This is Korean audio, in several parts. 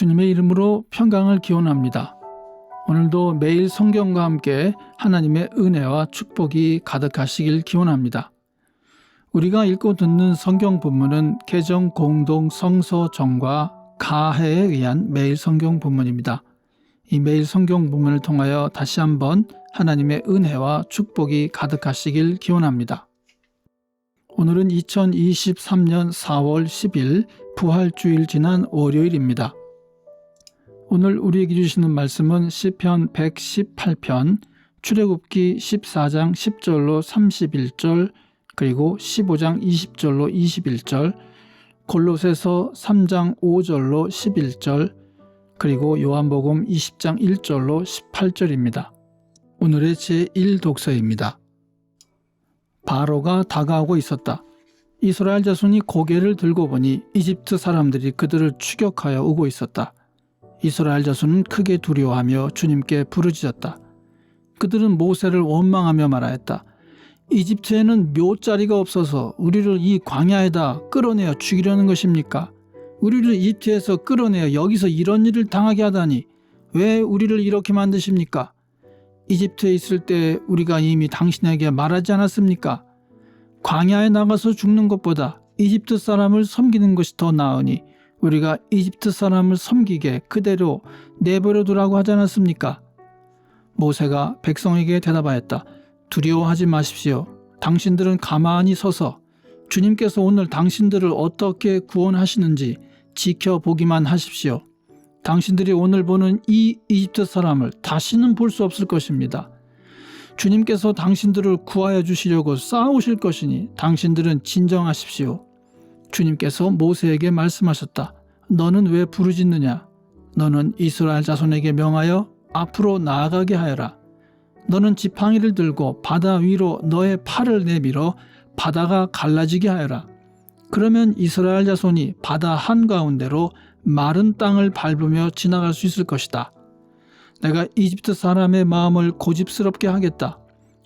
주님의 이름으로 평강을 기원합니다. 오늘도 매일 성경과 함께 하나님의 은혜와 축복이 가득하시길 기원합니다. 우리가 읽고 듣는 성경 본문은 개정 공동 성서정과 가해에 의한 매일 성경 본문입니다. 이 매일 성경 본문을 통하여 다시 한번 하나님의 은혜와 축복이 가득하시길 기원합니다. 오늘은 2023년 4월 10일 부활주일 지난 월요일입니다. 오늘 우리에게 주시는 말씀은 시편 118편, 출애굽기 14장 10절로 31절, 그리고 15장 20절로 21절, 골로새서 3장 5절로 11절, 그리고 요한복음 20장 1절로 18절입니다. 오늘의 제1독서입니다. 바로가 다가오고 있었다. 이스라엘 자손이 고개를 들고 보니 이집트 사람들이 그들을 추격하여 오고 있었다. 이스라엘 자손은 크게 두려워하며 주님께 부르짖었다. 그들은 모세를 원망하며 말하였다. 이집트에는 묘자리가 없어서 우리를 이 광야에다 끌어내어 죽이려는 것입니까? 우리를 이집트에서 끌어내어 여기서 이런 일을 당하게 하다니 왜 우리를 이렇게 만드십니까? 이집트에 있을 때 우리가 이미 당신에게 말하지 않았습니까? 광야에 나가서 죽는 것보다 이집트 사람을 섬기는 것이 더 나으니 우리가 이집트 사람을 섬기게 그대로 내버려 두라고 하지 않았습니까? 모세가 백성에게 대답하였다. 두려워하지 마십시오. 당신들은 가만히 서서 주님께서 오늘 당신들을 어떻게 구원하시는지 지켜보기만 하십시오. 당신들이 오늘 보는 이 이집트 사람을 다시는 볼 수 없을 것입니다. 주님께서 당신들을 구하여 주시려고 싸우실 것이니 당신들은 진정하십시오. 주님께서 모세에게 말씀하셨다. 너는 왜 부르짖느냐? 너는 이스라엘 자손에게 명하여 앞으로 나아가게 하여라. 너는 지팡이를 들고 바다 위로 너의 팔을 내밀어 바다가 갈라지게 하여라. 그러면 이스라엘 자손이 바다 한가운데로 마른 땅을 밟으며 지나갈 수 있을 것이다. 내가 이집트 사람의 마음을 고집스럽게 하겠다.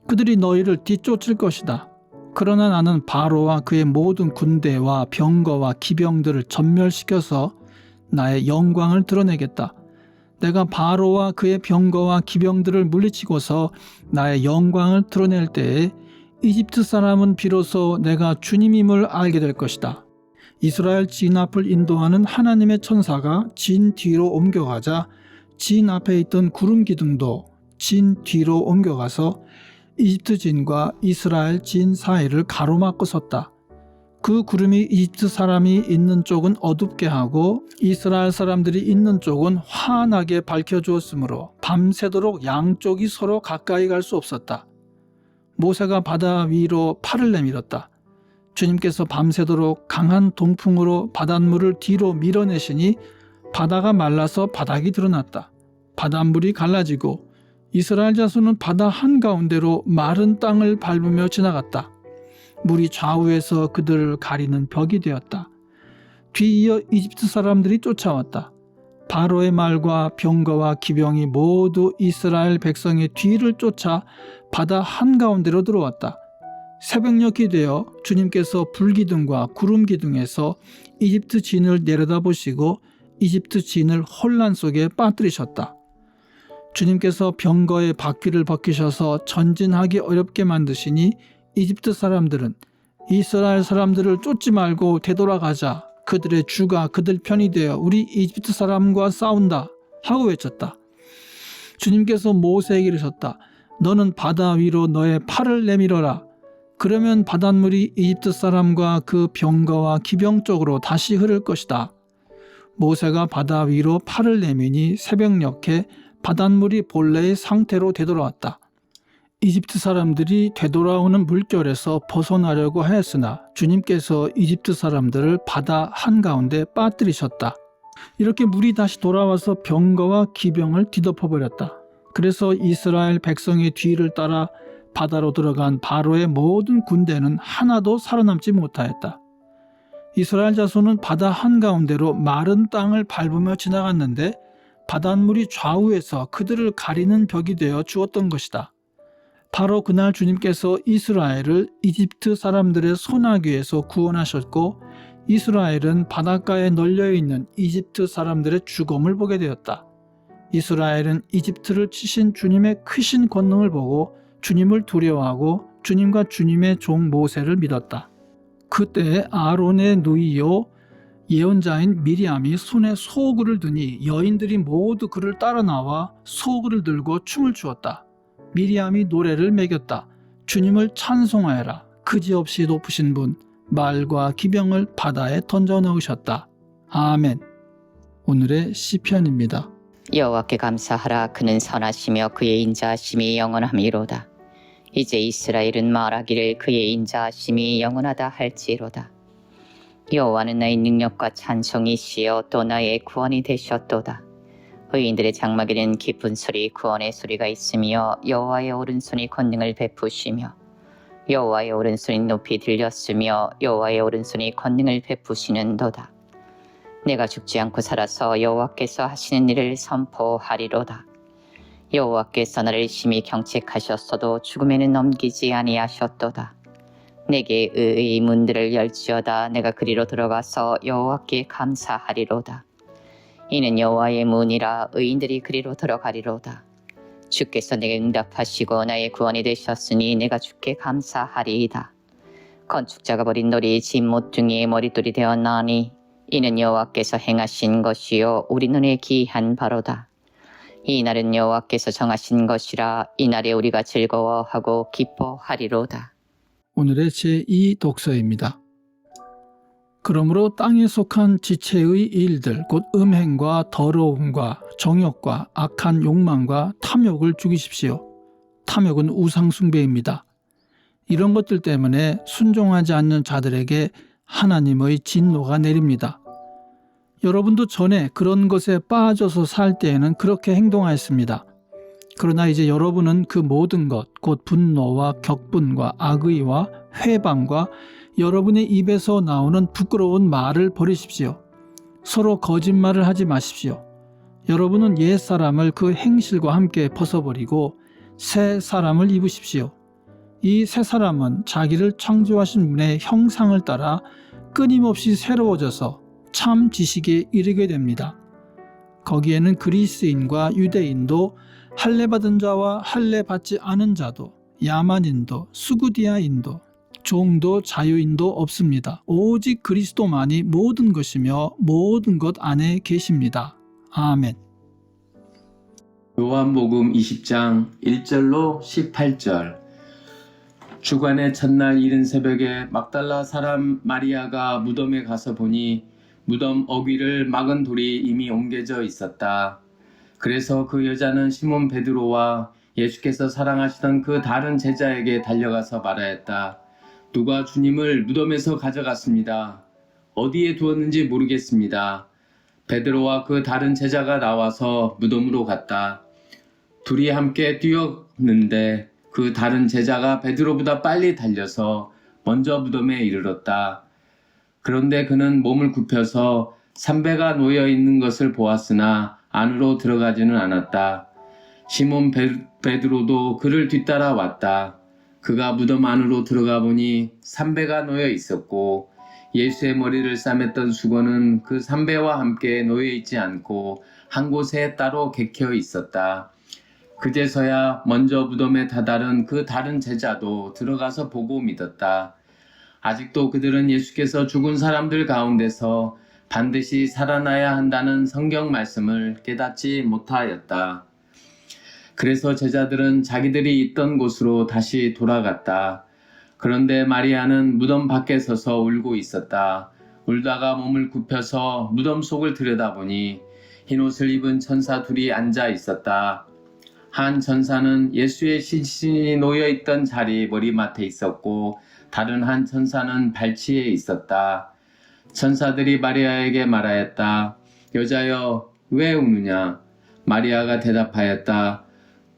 그들이 너희를 뒤쫓을 것이다. 그러나 나는 바로와 그의 모든 군대와 병거와 기병들을 전멸시켜서 나의 영광을 드러내겠다. 내가 바로와 그의 병거와 기병들을 물리치고서 나의 영광을 드러낼 때에 이집트 사람은 비로소 내가 주님임을 알게 될 것이다. 이스라엘 진 앞을 인도하는 하나님의 천사가 진 뒤로 옮겨가자 진 앞에 있던 구름 기둥도 진 뒤로 옮겨가서 이집트 진과 이스라엘 진 사이를 가로막고 섰다. 그 구름이 이집트 사람이 있는 쪽은 어둡게 하고 이스라엘 사람들이 있는 쪽은 환하게 밝혀주었으므로 밤새도록 양쪽이 서로 가까이 갈 수 없었다. 모세가 바다 위로 팔을 내밀었다. 주님께서 밤새도록 강한 동풍으로 바닷물을 뒤로 밀어내시니 바다가 말라서 바닥이 드러났다. 바닷물이 갈라지고 이스라엘 자손은 바다 한가운데로 마른 땅을 밟으며 지나갔다. 물이 좌우에서 그들을 가리는 벽이 되었다. 뒤이어 이집트 사람들이 쫓아왔다. 바로의 말과 병거와 기병이 모두 이스라엘 백성의 뒤를 쫓아 바다 한가운데로 들어왔다. 새벽녘이 되어 주님께서 불기둥과 구름기둥에서 이집트 진을 내려다보시고 이집트 진을 혼란 속에 빠뜨리셨다. 주님께서 병거의 바퀴를 벗기셔서 전진하기 어렵게 만드시니 이집트 사람들은 이스라엘 사람들을 쫓지 말고 되돌아가자. 그들의 주가 그들 편이 되어 우리 이집트 사람과 싸운다 하고 외쳤다. 주님께서 모세에게 이르셨다. 너는 바다 위로 너의 팔을 내밀어라. 그러면 바닷물이 이집트 사람과 그 병거와 기병 쪽으로 다시 흐를 것이다. 모세가 바다 위로 팔을 내미니 새벽녘에 바닷물이 본래의 상태로 되돌아왔다. 이집트 사람들이 되돌아오는 물결에서 벗어나려고 하였으나 주님께서 이집트 사람들을 바다 한가운데 빠뜨리셨다. 이렇게 물이 다시 돌아와서 병거와 기병을 뒤덮어버렸다. 그래서 이스라엘 백성의 뒤를 따라 바다로 들어간 바로의 모든 군대는 하나도 살아남지 못하였다. 이스라엘 자손은 바다 한가운데로 마른 땅을 밟으며 지나갔는데 바닷물이 좌우에서 그들을 가리는 벽이 되어 주었던 것이다. 바로 그날 주님께서 이스라엘을 이집트 사람들의 손아귀에서 구원하셨고 이스라엘은 바닷가에 널려있는 이집트 사람들의 죽음을 보게 되었다. 이스라엘은 이집트를 치신 주님의 크신 권능을 보고 주님을 두려워하고 주님과 주님의 종 모세를 믿었다. 그때 아론의 누이요 예언자인 미리암이 손에 소그를 드니 여인들이 모두 그를 따라 나와 소그를 들고 춤을 추었다. 미리암이 노래를 매겼다. 주님을 찬송하여라. 그지없이 높으신 분, 말과 기병을 바다에 던져 넣으셨다. 아멘. 오늘의 시편입니다. 여호와께 감사하라. 그는 선하시며 그의 인자하심이 영원함이로다. 이제 이스라엘은 말하기를 그의 인자하심이 영원하다 할지로다. 여호와는 나의 능력과 찬송이시여 또 나의 구원이 되셨도다. 의인들의 장막에는 깊은 소리 구원의 소리가 있으며 여호와의 오른손이 권능을 베푸시며 여호와의 오른손이 높이 들렸으며 여호와의 오른손이 권능을 베푸시는도다. 내가 죽지 않고 살아서 여호와께서 하시는 일을 선포하리로다. 여호와께서 나를 심히 경책하셨어도 죽음에는 넘기지 아니하셨도다. 내게 의의 문들을 열지어다. 내가 그리로 들어가서 여호와께 감사하리로다. 이는 여호와의 문이라. 의인들이 그리로 들어가리로다. 주께서 내게 응답하시고 나의 구원이 되셨으니 내가 주께 감사하리이다. 건축자가 버린 돌이 집 모퉁이의 머릿돌이 되었나니 이는 여호와께서 행하신 것이요 우리 눈에 기이한 바로다. 이 날은 여호와께서 정하신 것이라. 이 날에 우리가 즐거워하고 기뻐하리로다. 오늘의 제2 독서입니다. 그러므로 땅에 속한 지체의 일들 곧 음행과 더러움과 정욕과 악한 욕망과 탐욕을 죽이십시오. 탐욕은 우상숭배입니다. 이런 것들 때문에 순종하지 않는 자들에게 하나님의 진노가 내립니다. 여러분도 전에 그런 것에 빠져서 살 때에는 그렇게 행동하였습니다. 그러나 이제 여러분은 그 모든 것, 곧 분노와 격분과 악의와 회방과 여러분의 입에서 나오는 부끄러운 말을 버리십시오. 서로 거짓말을 하지 마십시오. 여러분은 옛사람을 그 행실과 함께 벗어버리고 새 사람을 입으십시오. 이 새 사람은 자기를 창조하신 분의 형상을 따라 끊임없이 새로워져서 참 지식에 이르게 됩니다. 거기에는 그리스인과 유대인도 할례받은 자와 할례받지 않은 자도 야만인도 수구디아인도 종도 자유인도 없습니다. 오직 그리스도만이 모든 것이며 모든 것 안에 계십니다. 아멘. 요한복음 20장 1절로 18절. 주간의 첫날 이른 새벽에 막달라 사람 마리아가 무덤에 가서 보니 무덤 어귀를 막은 돌이 이미 옮겨져 있었다. 그래서 그 여자는 시몬 베드로와 예수께서 사랑하시던 그 다른 제자에게 달려가서 말하였다. 누가 주님을 무덤에서 가져갔습니다. 어디에 두었는지 모르겠습니다. 베드로와 그 다른 제자가 나와서 무덤으로 갔다. 둘이 함께 뛰었는데 그 다른 제자가 베드로보다 빨리 달려서 먼저 무덤에 이르렀다. 그런데 그는 몸을 굽혀서 삼배가 놓여 있는 것을 보았으나 안으로 들어가지는 않았다. 시몬 베드로도 그를 뒤따라 왔다. 그가 무덤 안으로 들어가 보니 삼배가 놓여 있었고 예수의 머리를 싸맸던 수건은 그 삼배와 함께 놓여 있지 않고 한 곳에 따로 객혀 있었다. 그제서야 먼저 무덤에 다다른 그 다른 제자도 들어가서 보고 믿었다. 아직도 그들은 예수께서 죽은 사람들 가운데서 반드시 살아나야 한다는 성경 말씀을 깨닫지 못하였다. 그래서 제자들은 자기들이 있던 곳으로 다시 돌아갔다. 그런데 마리아는 무덤 밖에 서서 울고 있었다. 울다가 몸을 굽혀서 무덤 속을 들여다보니 흰옷을 입은 천사 둘이 앉아 있었다. 한 천사는 예수의 시신이 놓여있던 자리 머리맡에 있었고 다른 한 천사는 발치에 있었다. 천사들이 마리아에게 말하였다. 여자여, 왜 우느냐? 마리아가 대답하였다.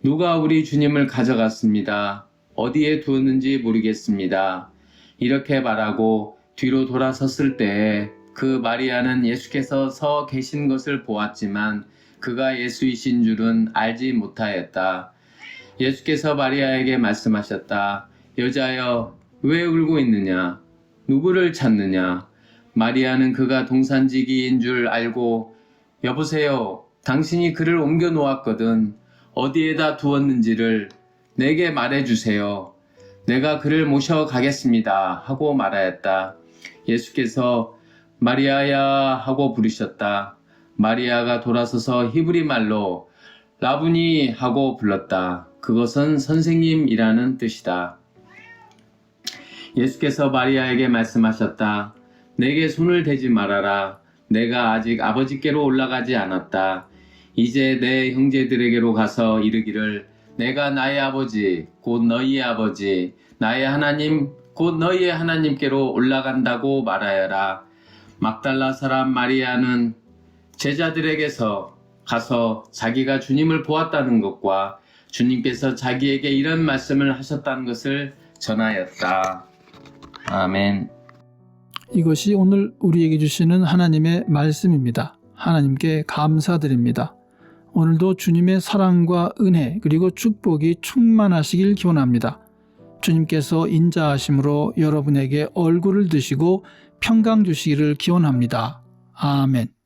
누가 우리 주님을 가져갔습니다. 어디에 두었는지 모르겠습니다. 이렇게 말하고 뒤로 돌아섰을 때에 그 마리아는 예수께서 서 계신 것을 보았지만 그가 예수이신 줄은 알지 못하였다. 예수께서 마리아에게 말씀하셨다. 여자여, 왜 울고 있느냐? 누구를 찾느냐? 마리아는 그가 동산지기인 줄 알고 여보세요, 당신이 그를 옮겨 놓았거든. 어디에다 두었는지를 내게 말해주세요. 내가 그를 모셔가겠습니다 하고 말하였다. 예수께서 마리아야 하고 부르셨다. 마리아가 돌아서서 히브리 말로 라부니 하고 불렀다. 그것은 선생님이라는 뜻이다. 예수께서 마리아에게 말씀하셨다. 내게 손을 대지 말아라. 내가 아직 아버지께로 올라가지 않았다. 이제 내 형제들에게로 가서 이르기를 내가 나의 아버지 곧 너희의 아버지 나의 하나님 곧 너희의 하나님께로 올라간다고 말하여라. 막달라 사람 마리아는 제자들에게서 가서 자기가 주님을 보았다는 것과 주님께서 자기에게 이런 말씀을 하셨다는 것을 전하였다. 아멘. 이것이 오늘 우리에게 주시는 하나님의 말씀입니다. 하나님께 감사드립니다. 오늘도 주님의 사랑과 은혜 그리고 축복이 충만하시길 기원합니다. 주님께서 인자하심으로 여러분에게 얼굴을 드시고 평강 주시기를 기원합니다. 아멘.